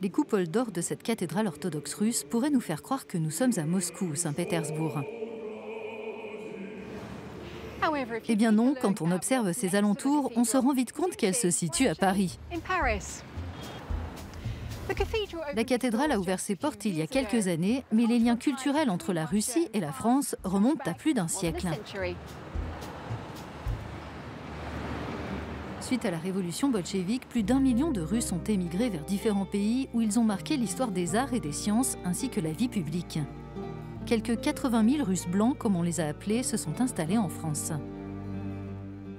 Les coupoles d'or de cette cathédrale orthodoxe russe pourraient nous faire croire que nous sommes à Moscou ou Saint-Pétersbourg. Eh bien non, quand on observe ses alentours, on se rend vite compte qu'elle se situe à Paris. La cathédrale a ouvert ses portes il y a quelques années, mais les liens culturels entre la Russie et la France remontent à plus d'un siècle. Suite à la révolution bolchevique, plus d'1 million de Russes ont émigré vers différents pays où ils ont marqué l'histoire des arts et des sciences ainsi que la vie publique. Quelques 80 000 Russes blancs, comme on les a appelés, se sont installés en France.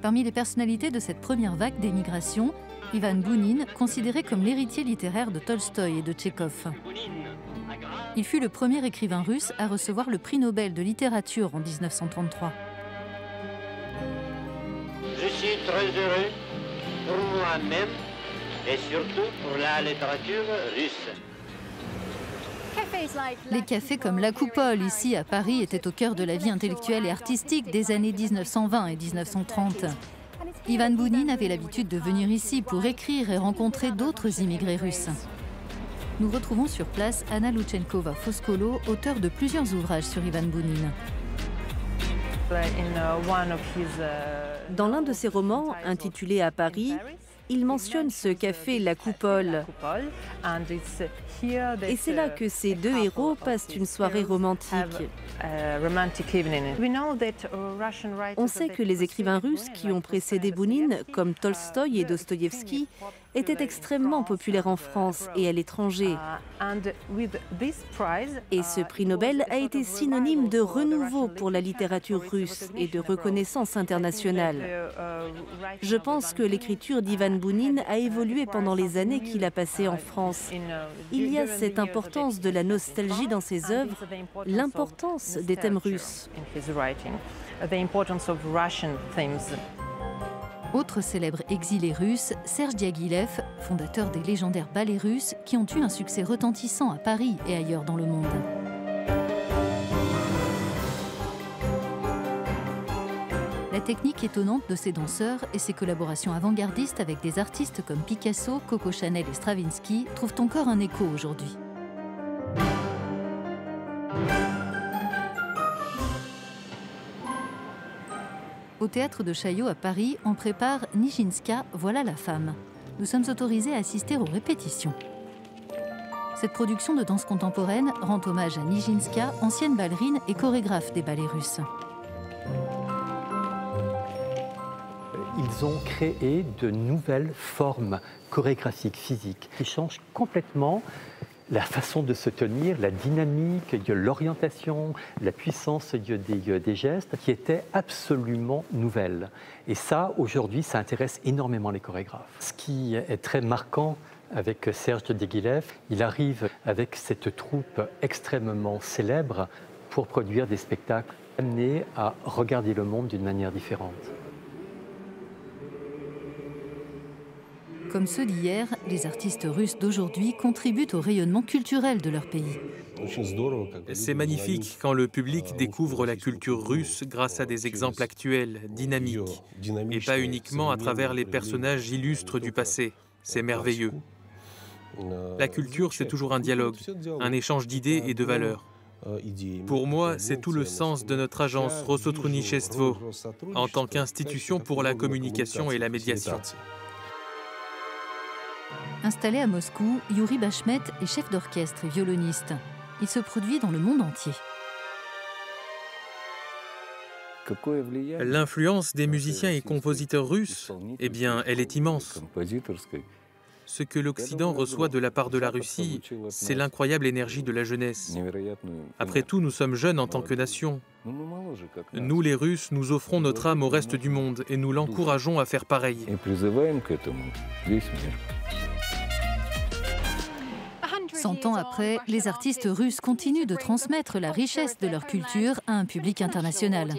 Parmi les personnalités de cette première vague d'émigration, Ivan Bounine, considéré comme l'héritier littéraire de Tolstoï et de Tchekhov. Il fut le premier écrivain russe à recevoir le prix Nobel de littérature en 1933. Je suis très heureux pour moi-même et surtout pour la littérature russe. Les cafés comme La Coupole, ici à Paris, étaient au cœur de la vie intellectuelle et artistique des années 1920 et 1930. Ivan Bounine avait l'habitude de venir ici pour écrire et rencontrer d'autres immigrés russes. Nous retrouvons sur place Anna Luchenkova-Foskolo, auteure de plusieurs ouvrages sur Ivan Bounine. Dans l'un de ses romans, intitulé À Paris, il mentionne ce café La Coupole. Et c'est là que ces deux héros passent une soirée romantique. On sait que les écrivains russes qui ont précédé Bounine, comme Tolstoï et Dostoïevski, étaient extrêmement populaires en France et à l'étranger. Et ce prix Nobel a été synonyme de renouveau pour la littérature russe et de reconnaissance internationale. Je pense que l'écriture d'Ivan Bounine a évolué pendant les années qu'il a passées en France. Il y a cette importance de la nostalgie dans ses œuvres, l'importance des thèmes russes. Autre célèbre exilé russe, Serge Diaghilev, fondateur des légendaires ballets russes qui ont eu un succès retentissant à Paris et ailleurs dans le monde. La technique étonnante de ces danseurs et ses collaborations avant-gardistes avec des artistes comme Picasso, Coco Chanel et Stravinsky trouvent encore un écho aujourd'hui. Au théâtre de Chaillot à Paris, on prépare Nijinska, voilà la femme. Nous sommes autorisés à assister aux répétitions. Cette production de danse contemporaine rend hommage à Nijinska, ancienne ballerine et chorégraphe des ballets russes. Ils ont créé de nouvelles formes chorégraphiques physiques qui changent complètement la façon de se tenir, la dynamique, l'orientation, la puissance des gestes qui étaient absolument nouvelles. Et ça, aujourd'hui, ça intéresse énormément les chorégraphes. Ce qui est très marquant avec Serge Diaghilev, il arrive avec cette troupe extrêmement célèbre pour produire des spectacles amenés à regarder le monde d'une manière différente. Comme ceux d'hier, les artistes russes d'aujourd'hui contribuent au rayonnement culturel de leur pays. C'est magnifique quand le public découvre la culture russe grâce à des exemples actuels, dynamiques, et pas uniquement à travers les personnages illustres du passé. C'est merveilleux. La culture, c'est toujours un dialogue, un échange d'idées et de valeurs. Pour moi, c'est tout le sens de notre agence Rossotrudnichestvo, en tant qu'institution pour la communication et la médiation. Installé à Moscou, Yuri Bashmet est chef d'orchestre et violoniste. Il se produit dans le monde entier. L'influence des musiciens et compositeurs russes, eh bien, elle est immense. Ce que l'Occident reçoit de la part de la Russie, c'est l'incroyable énergie de la jeunesse. Après tout, nous sommes jeunes en tant que nation. Nous, les Russes, nous offrons notre âme au reste du monde et nous l'encourageons à faire pareil. 100 ans après, les artistes russes continuent de transmettre la richesse de leur culture à un public international.